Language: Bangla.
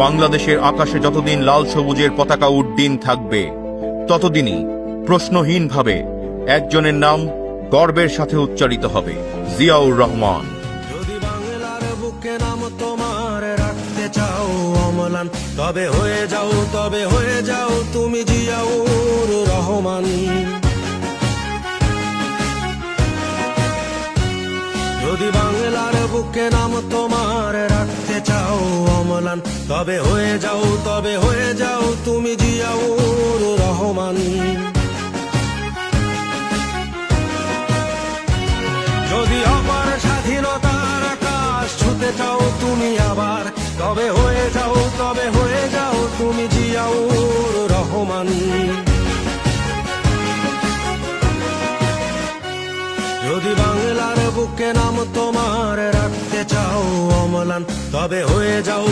বাংলাদেশের আকাশে যতদিন লাল সবুজের পতাকা উড্ডীন থাকবে, ততদিনই প্রশ্নহীনভাবে একজনের নাম গর্বের সাথে উচ্চারিত হবে, জিয়াউর রহমান। যদি বাংলার বুকে নাম তোমার রাখতে চাও অম্লান, তবে হয়ে যাও তুমি জিয়াউর রহমান। যদি বাংলার বুকে নাম তোমার রাখতে চাও অম্লান, তবে হয়ে যাও তুমি জিয়াউর রহমান। যদি অপার স্বাধীনতার আকাশ ছুতে চাও তুমি আবার, তবে হয়ে যাও তুমি জিয়াউর রহমান। যদি বাংলার বুকে নাম তোমার রাখতে চাও অম্লান, তবে হয়ে যাও